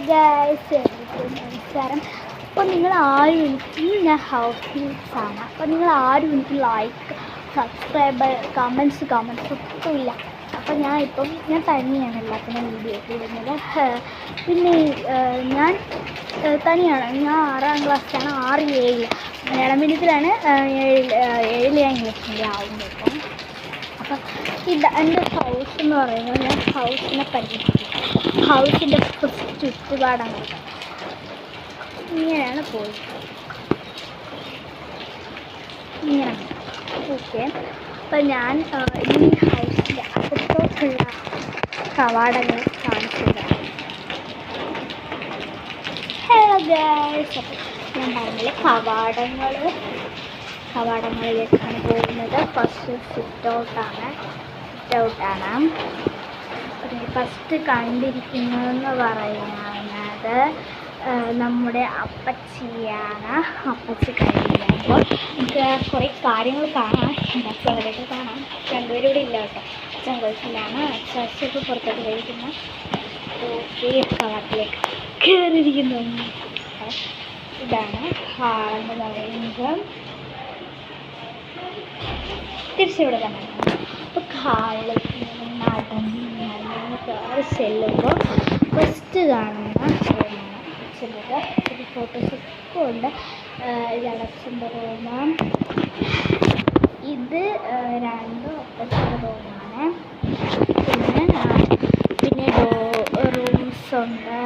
Guys, എല്ലാവർക്കും നമസ്കാരം. അപ്പോൾ നിങ്ങൾ ആരും എനിക്ക് ഞാൻ ഹൗസ് ഫീൽസാണ്. അപ്പോൾ നിങ്ങൾ ആരും എനിക്ക് ലൈക്ക്, സബ്സ്ക്രൈബ്, കമൻസ് ഒട്ടും ഇല്ല. അപ്പോൾ ഞാൻ തനിയാണ് എല്ലാത്തിനും വീഡിയോ ഇടുന്നത്. പിന്നെ ഞാൻ തനിയാണ്. ഞാൻ 6ാം ക്ലാസ്സിലാണ്, 6-7 മലയാളം മീഡിയത്തിലാണ്. 7 ഞാൻ ഇംഗ്ലീഷ് മീഡിയം ആവുന്നത്. അപ്പം എൻ്റെ ഹൗസ് എന്ന് പറയുന്നത്, ഞാൻ ഹൗസിനെ പരിചയപ്പെടുത്തി. ഹൗസിൻ്റെ ചുറ്റുപാടാണ് ഇങ്ങനെയാണ് പോയത്. ഇങ്ങനെയാണ്. ഓക്കെ, അപ്പം ഞാൻ ഈ ഹൗസിൻ്റെ അകത്തോട്ടുള്ള കവാടങ്ങൾ കാണിച്ചതാണ്. ഹലോ ഗൈസ്, അപ്പം ഞാൻ പറഞ്ഞില്ലേ കവാടങ്ങളിലേക്കാണ് പോകുന്നത്. ഫസ്റ്റ് സിറ്റ് ഔട്ടാണ്. ഫസ്റ്റ് കണ്ടിരിക്കുന്നതെന്ന് പറയുന്നത് നമ്മുടെ അപ്പച്ചിയാണ്. അപ്പച്ചി കഴിയുമ്പോൾ നമുക്ക് കുറേ കാര്യങ്ങൾ കാണാം. ബസ്സുകളൊക്കെ കാണാം. രണ്ടുപേരും ഇവിടെ ഇല്ല കേട്ടോ. അച്ഛൻ ഗൾഫിലാണ്. അച്ഛനൊക്കെ പുറത്തോട്ട് കഴിക്കുന്ന. ഓക്കെ, കവാടത്തിലേക്ക് കയറിയിരിക്കുന്നു. ഇതാണ് ഹാളെന്ന് പറയുന്നത്. തിരിച്ചിവിടെ തന്നെ. അപ്പോൾ ഹാളിൽ നടന്ന് കയറി ചെല്ലുമ്പോൾ ഫസ്റ്റ് കാണുന്ന അച്ഛൻ്റെ ഒരു ഫോട്ടോസൊക്കെ ഉണ്ട്. ഇതാണ് അച്ഛൻ്റെ റൂം. ഇത് രണ്ടും അപ്പച്ചൻ്റെ റൂമാണ്. പിന്നെ റൂംസ് ഉണ്ട്.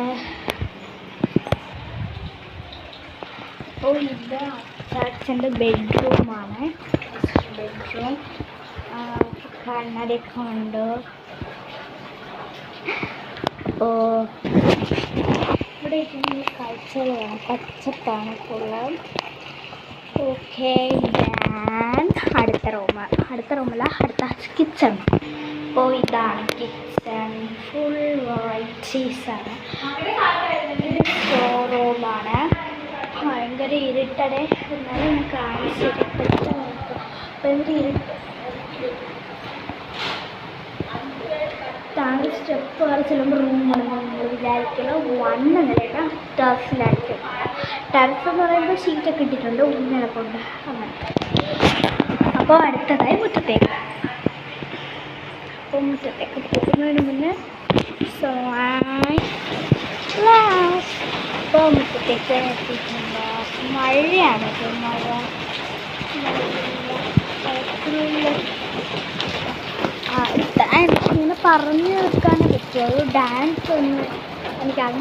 അപ്പോൾ ഇത് അച്ഛൻ്റെ ബെഡ്റൂമാണ്. ബെഡ്റൂം കണ്ണടയൊക്കെ ഉണ്ട്. അപ്പോൾ ഇവിടെ കാഴ്ചകൾ വേണം. പച്ചപ്പാണ് ഫുള്ള്. ഓക്കെ, ഞാൻ അടുത്ത റൂമല്ല, അടുത്ത കിച്ചൺ. അപ്പോൾ ഇതാണ് കിച്ചൺ. ഫുൾ വെറൈറ്റീസാണ്. ഇത് സ്റ്റോർ റൂമാണ്. ഭയങ്കര ഇരുട്ടടെ, എന്നാലും ഞാൻ കാണിച്ചിട്ട് പെട്ടെന്ന് ഭയങ്കര ഇരുട്ട്. താഴെ സ്റ്റെപ്പ് കയറി ചെല്ലുമ്പോൾ റൂമാണ് നമ്മൾ വിചാരിക്കുന്നത് 1 നിലയുടെ ടെറസിലായിരിക്കും. ടെറസ് എന്ന് പറയുമ്പോൾ ഷീറ്റൊക്കെ ഇട്ടിട്ടുണ്ട്, ഉള്ളിലൊക്കെ അങ്ങനെ. അപ്പോൾ അടുത്തതായി മുറ്റത്തേക്ക്. അപ്പോൾ മുറ്റത്തേക്ക് പോകുന്നതിന് മുന്നേ അപ്പോൾ മുറ്റത്തേക്ക് എത്തിയിട്ടുണ്ട്. മഴയാണ്. എനിക്കിങ്ങനെ പറഞ്ഞു നിൽക്കാനേ പറ്റുമോ? ഡാൻസ് ഒന്നും എനിക്ക്